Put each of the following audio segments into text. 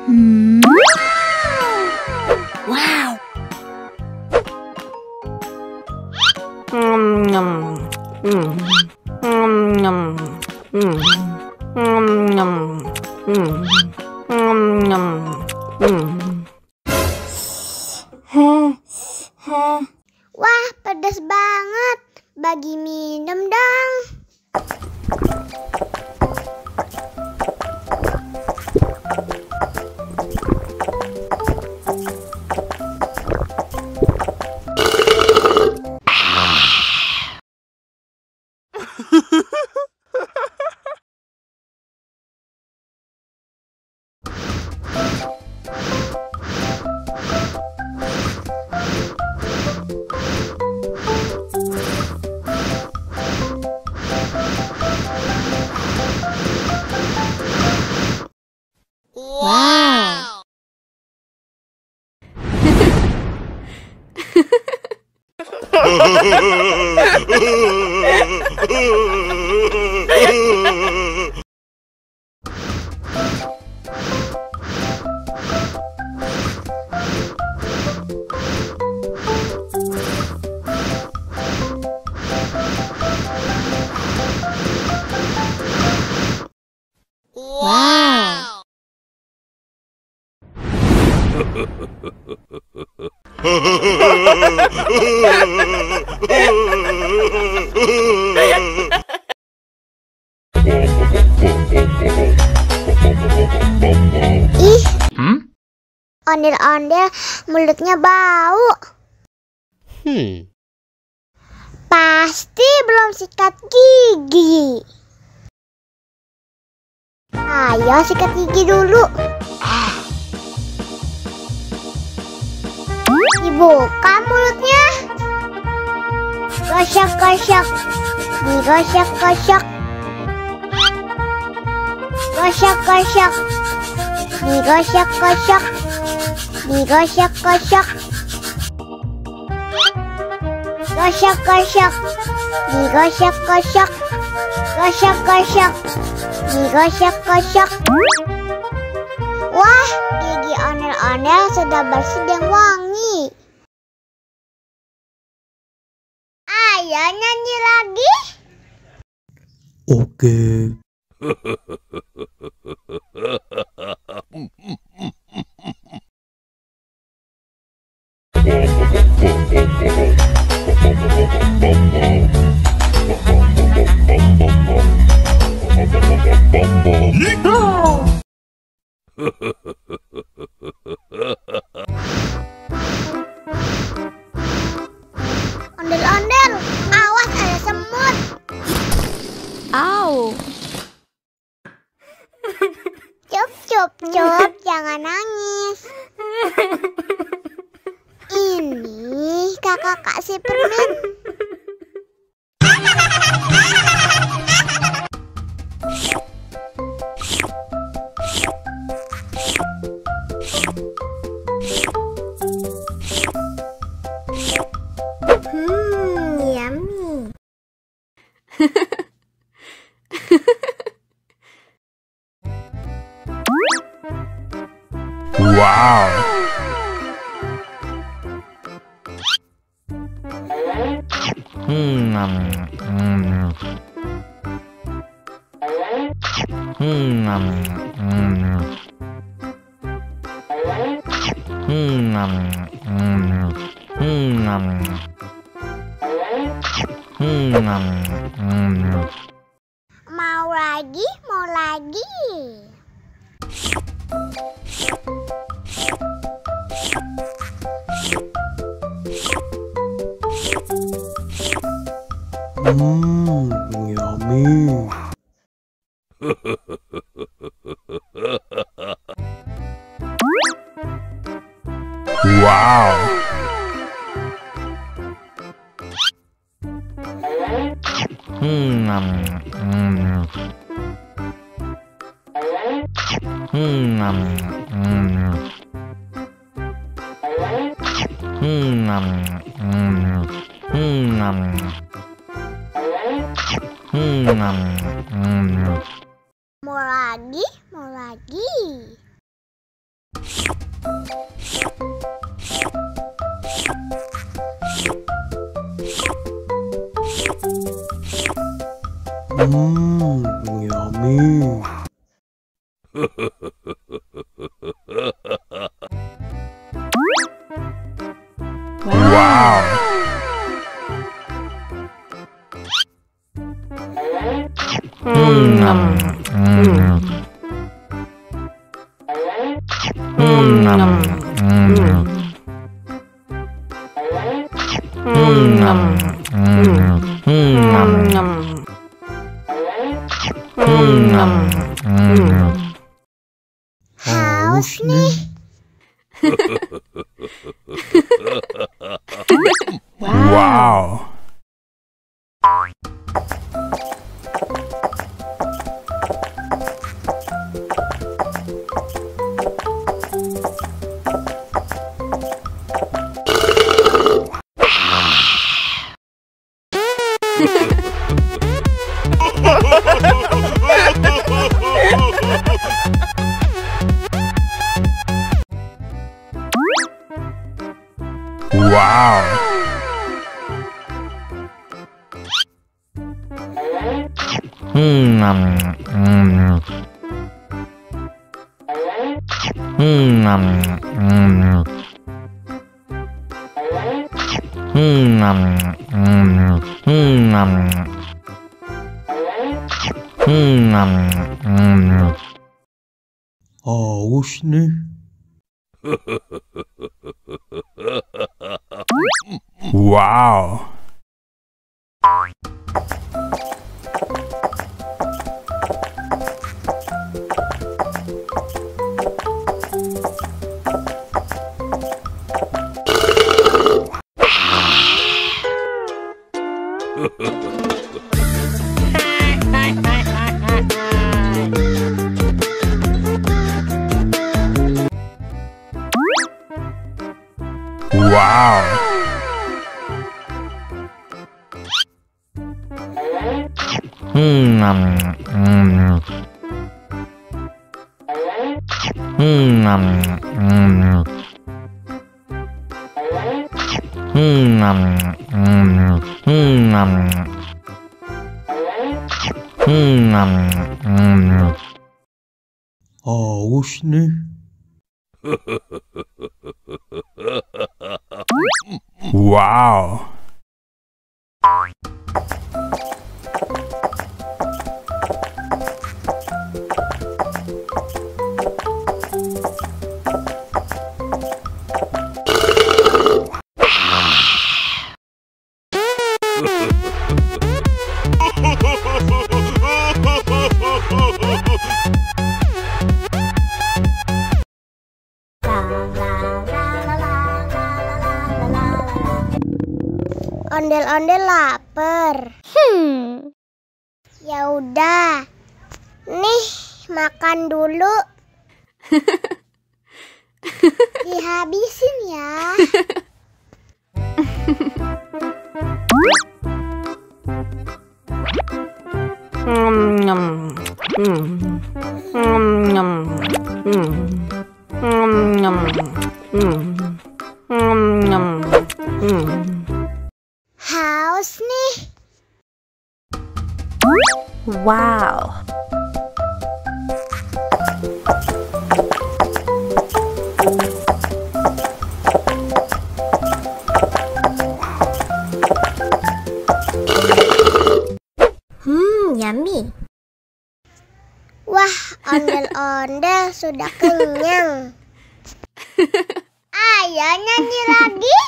Wow. Wah, pedas banget. Bagi minum dong. Wow. Wow. Ih, ondel-ondel mulutnya bau. Pasti belum sikat gigi. Ayo sikat gigi dulu. Dibuka mulutnya. Gosok-gosok. Digosok-gosok. Gosok-gosok. Digosok-gosok. Digosok-gosok. Gosok-gosok. Digosok-gosok. Gosok-gosok. Digosok-gosok. Wah, gigi ondel-ondel sudah bersih dan wangi. Ayo nyanyi lagi. Oke. Ondel-ondel, awas ada semut. Au. Cup, cup, cup, jangan nangis. Ini kakak kasih permen. Yummy. Wow. Mau lagi, mau lagi. Yummy. Wow. Mau lagi, mau lagi. Yummy. Wow. Haus nih. Wow. Wow. Haus nih. Wow. Wow. Haus nih. Wow. Ondel-ondel lapar. Ya udah. Nih, makan dulu. Dihabisin ya. Haus nih. Wow. Yummy. Wah, ondel-ondel sudah kenyang. Ayo nyanyi lagi.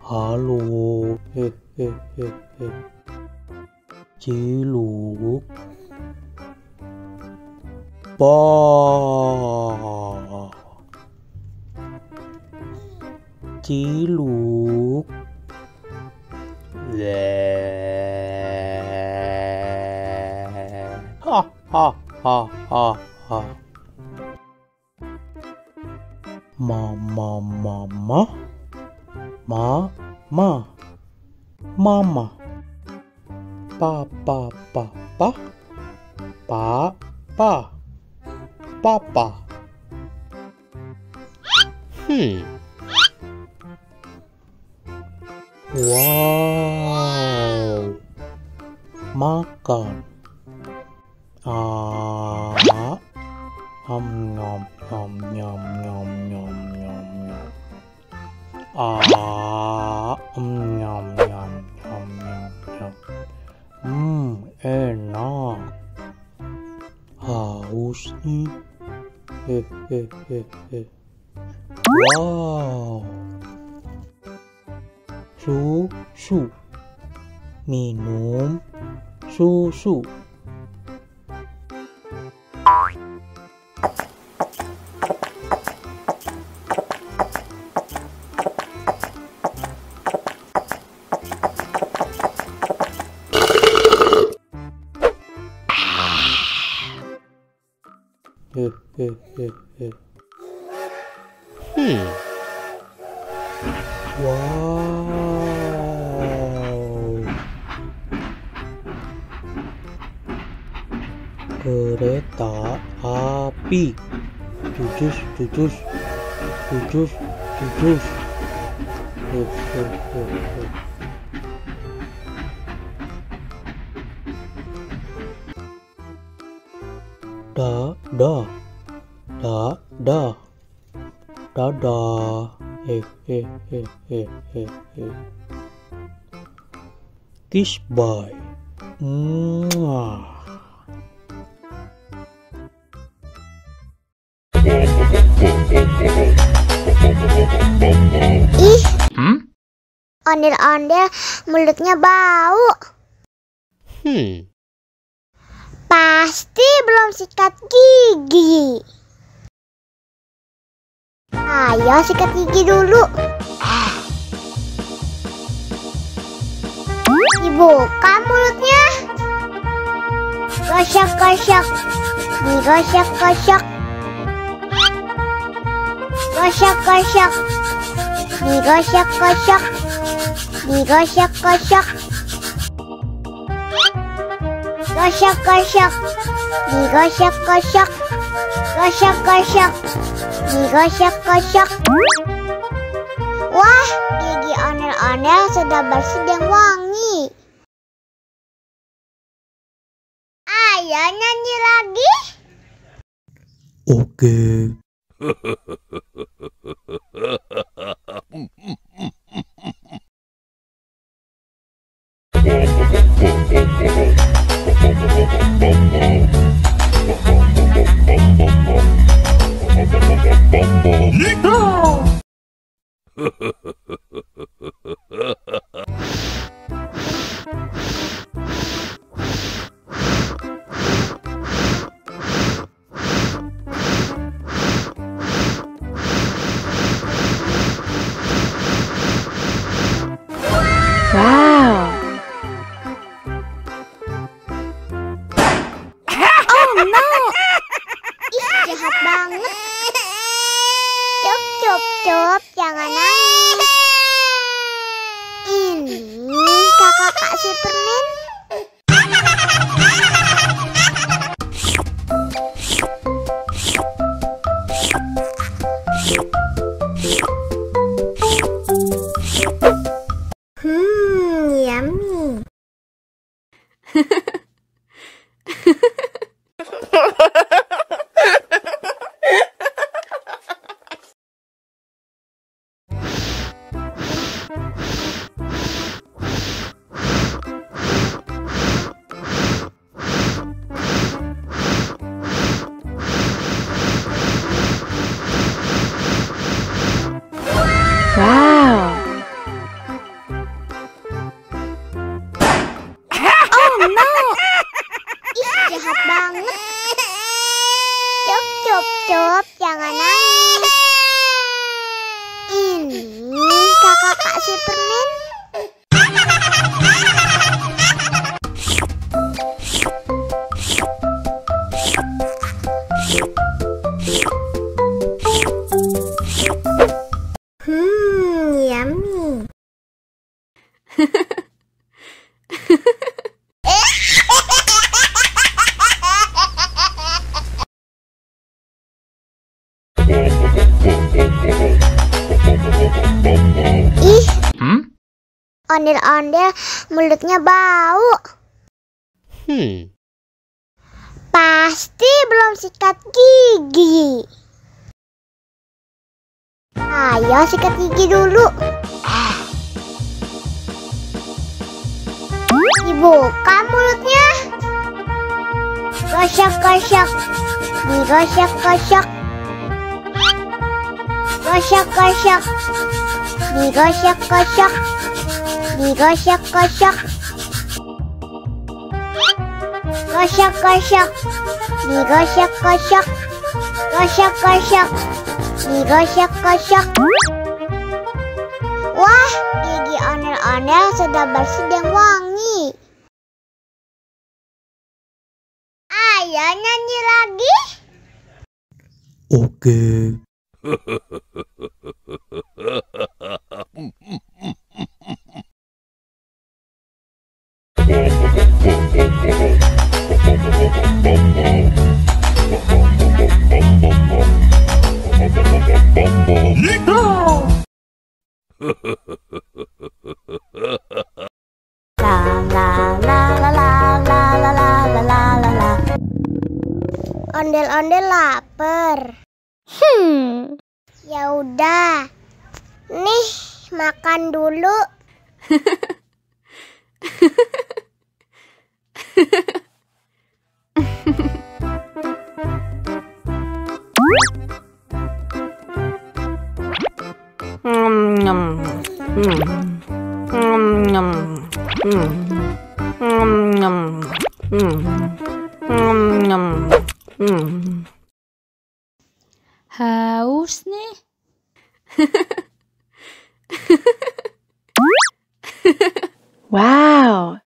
Halo, Ciluk. Pa. Ciluk. Le. Ha ha ha ha ha. Mama mama mama mama. Papa papa papa papa. Wow, makan. Nom nom nom nom nom nom nom nom. Nom nom nom nom nom. Enak. Haus nih. Wow. Susu. Minum susu. Wow. Kereta api. Jujus, jujus, jujus, jujus. Dadah. Kiss bye. Ih, ondel-ondel mulutnya bau. Pasti belum sikat gigi. Ayo sikat gigi dulu. Dibuka mulutnya. Gosok-gosok. Digosok-gosok. Gosok-gosok. Digosok-gosok. Digosok-gosok. Gosok-gosok. Digosok-gosok. Gosok-gosok. Digosok-gosok. Wah, gigi ondel-ondel sudah bersih dan wangi. Ayo nyanyi lagi. Oke. Wow. Oh no. Ih, jahat banget. Cup, jangan nangis. Ini kakak kasih permen. Yummy. Wow. Oh no. Ondel-ondel mulutnya bau. Pasti belum sikat gigi. Ayo sikat gigi dulu. Dibuka mulutnya. Gosok-gosok. Digosok-gosok. Gosok-gosok. Digosok-gosok. Digosok-gosok. Gosok-gosok. Digosok-gosok. Gosok-gosok. Digosok-gosok. Wah, gigi ondel-ondel sudah bersih dan wangi. Ayo nyanyi lagi. Oke. Ondel-ondel lapar. Ya udah. Nih, makan dulu. Haus nih. Wow.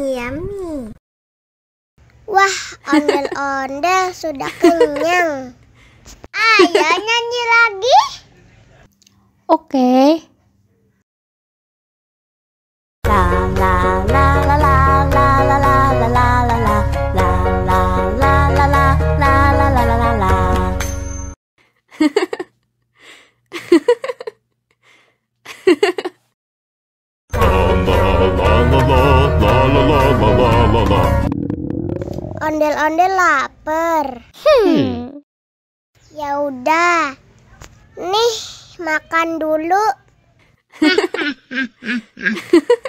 Yummy. Wah, ondel-ondel sudah kenyang. Ayo nyanyi lagi. Oke. Ondel-ondel lapar. Ya udah. Nih, makan dulu.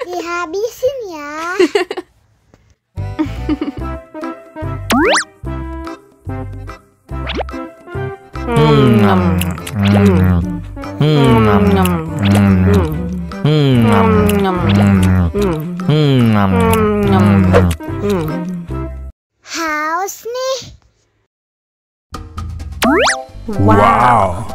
Dihabisin ya. Haus nih. Wow.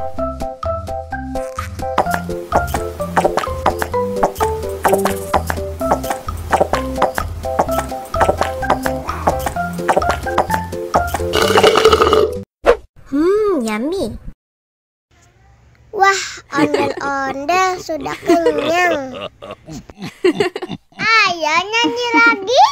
Yummy. Wah, ondel-ondel sudah kenyang. Ayo nyanyi lagi.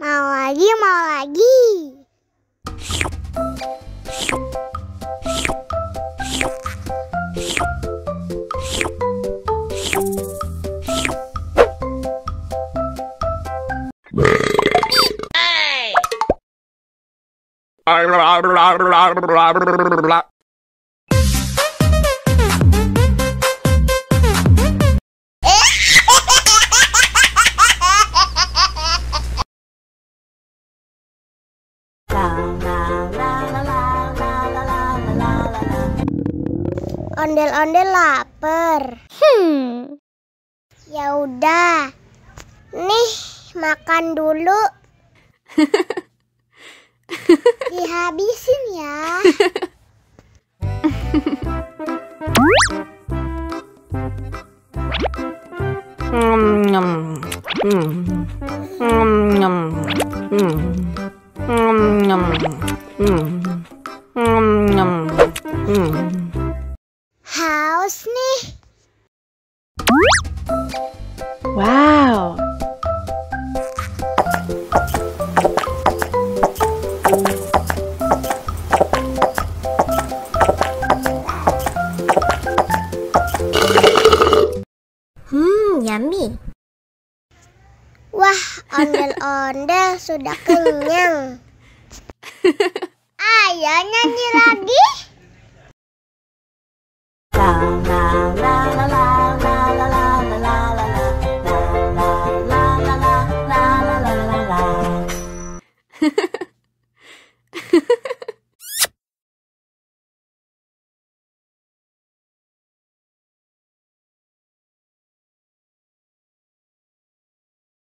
Mau lagi, mau lagi. ondel-ondel lapar. Ya udah. Nih, makan dulu. Dihabisin ya. Haus nih. Wow. Yummy. Wah, ondel-ondel sudah kenyang. Ayo nyanyi lagi. La la